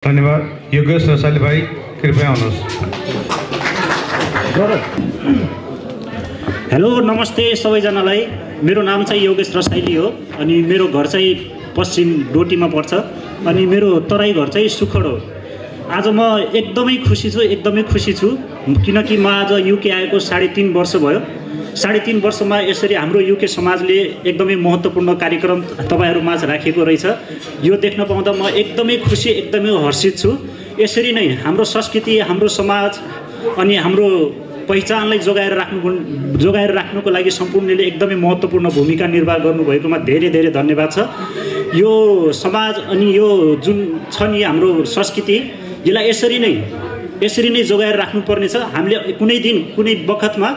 धन्यवाद। योगेश रसाइली भाइ कृपया आउनुहोस्। हेलो नमस्ते सबैजनालाई। मेरो नाम चाहिँ योगेश रसाइली हो अनि मेरो घर चाहिँ पश्चिम डोटीमा पर्छ अनि मेरो तराई घर चाहिँ सुखड हो। आज म एकदमै खुसी छु किनकि म आज युके आएको 3.5 वर्ष भयो। 3.5 वर्षमा यसरी हाम्रो युके समाजले एकदमै महत्त्वपूर्ण कार्यक्रम तपाईहरु माझ राखेको रहेछ। यो देख्न पाउँदा म एकदमै खुसी एकदमै हर्षित छु। यसरी नै हाम्रो संस्कृति हाम्रो समाज अनि हाम्रो पहिचानलाई जोगाएर राख्नुको लागि सम्पूर्णले एकदमै महत्त्वपूर्ण भूमिका निर्वाह गर्नुभएकोमा धेरै धेरै धन्यवाद छ। यो समाज अनि यो जुन छ नि हाम्रो संस्कृति यसलाई यसरी नै जोगाएर राख्नुपर्ने छ। हामीले कुनै दिन कुनै बखतमा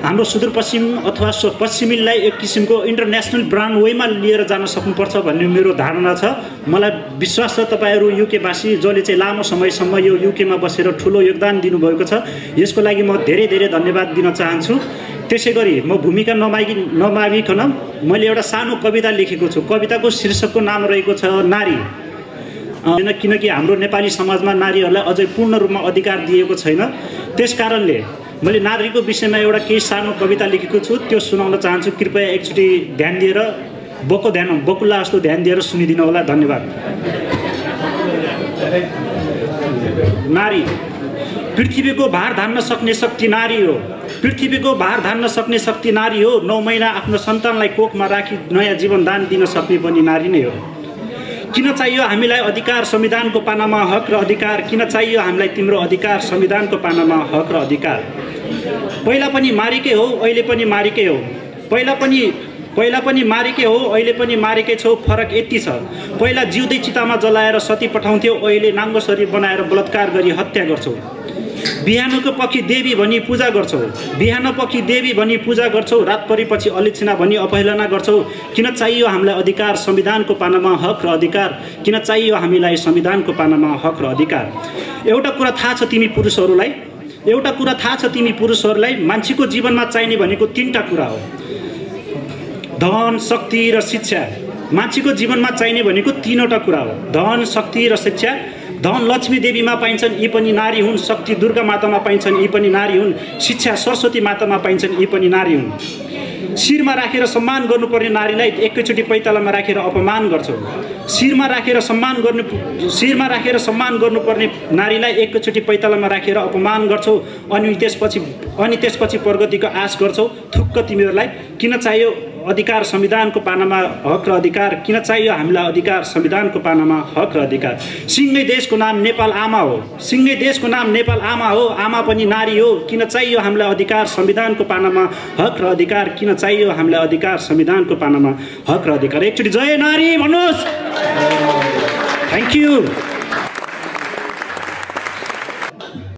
हाम्रो सुदूरपश्चिम अथवा पश्चिमीलाई एक किसिमको इन्टरनेसनल ब्रान्ड वेमा लिएर जान सक्नुपर्छ भन्ने मेरो धारणा छ। मलाई विश्वास छ तपाईहरु युकेवासी जसले चाहिँ लामो समयसम्म यो युकेमा बसेर ठूलो योगदान दिनुभएको छ। यसको लागि म धेरै धेरै धन्यवाद दिन चाहन्छु। त्यसैगरी म भूमिका नमागिकन मैले एउटा सानो कविता लेखेको छु। कविताको शीर्षकको नाम रहेको छ नारी। किनकि हाम्रो नेपाली समाजमा नारीहरूलाई अझै पूर्ण रूपमा अधिकार दिएको छैन। त्यसकारणले मैले नारीको विषयमा एउटा केही सानो कविता लेखेको छु, त्यो सुनाउन चाहन्छु। कृपया एकचोटि ध्यान दिएर बकुल्ला जस्तो ध्यान दिएर सुनिदिनु होला। धन्यवाद। नारी। पृथ्वीको भार धान्न सक्ने शक्ति नारी हो। पृथ्वीको भार धान्न सक्ने शक्ति नारी हो। 9 महिना आफ्नो सन्तानलाई कोखमा राखी नयाँ जीवन दान दिन सक्ने पनि नारी नै हो। किन चाहियो हामीलाई अधिकार संविधानको पानामा हक र अधिकार? किन चाहियो हामीलाई तिम्रो अधिकार संविधानको पानामा हक र अधिकार? पहिला पनि मारेकै हो अहिले पनि मारेकै हो। पहिला पनि मारेकै हो अहिले पनि मारेकै छौ। फरक यति छ, पहिला जिउँदै चितामा जलाएर सती पठाउँथ्यौ, अहिले नाङ्गो शरीर बनाएर बलात्कार गरी हत्या गर्छौ। बिहानको पखी देवी भनी पूजा गर्छौ। बिहान पखी देवी भनी पूजा गर्छौ। रात परेपछि अलिक्षिणा भनी अपहेलना गर्छौ। किन चाहियो हामीलाई अधिकार संविधानको पानामा हक र अधिकार? किन चाहियो हामीलाई संविधानको पानामा हक र अधिकार? एउटा कुरा थाहा छ तिमी पुरुषहरूलाई, मान्छेको जीवनमा चाहिने भनेको 3टा कुरा हो, धन, शक्ति र शिक्षा। मान्छेको जीवनमा चाहिने भनेको 3वटा कुरा हो, धन, शक्ति र शिक्षा। धन लक्ष्मी देवीमा पाइन्छन्, यी पनि नारी हुन्। शक्ति दुर्गा मातामा पाइन्छन्, यी पनि नारी हुन्। शिक्षा सरस्वती मातामा पाइन्छन्, यी पनि नारी हुन्। शिरमा राखेर सम्मान गर्नुपर्ने नारीलाई एकैचोटि पैतालामा राखेर अपमान गर्छौ। शिरमा राखेर सम्मान गर्नुपर्ने नारीलाई एकैचोटि पैतालामा राखेर अपमान गर्छौ। अनि त्यसपछि प्रगतिको आश गर्छौ। थुक्क तिमीहरूलाई। किन चाहियो अधिकार संविधानको पानामा हक र अधिकार? किन चाहियो हामीलाई अधिकार संविधानको पानामा हक र अधिकार? सिंगै देशको नाम नेपाल आमा हो। सिंगै देशको नाम नेपाल आमा हो। आमा पनि नारी हो। किन चाहियो हामीलाई अधिकार संविधानको पानामा हक र अधिकार? किन चाहियो हामीलाई अधिकार संविधानको पानामा हक र अधिकार? एकचोटि जय नारी भन्नुहोस्। Thank you.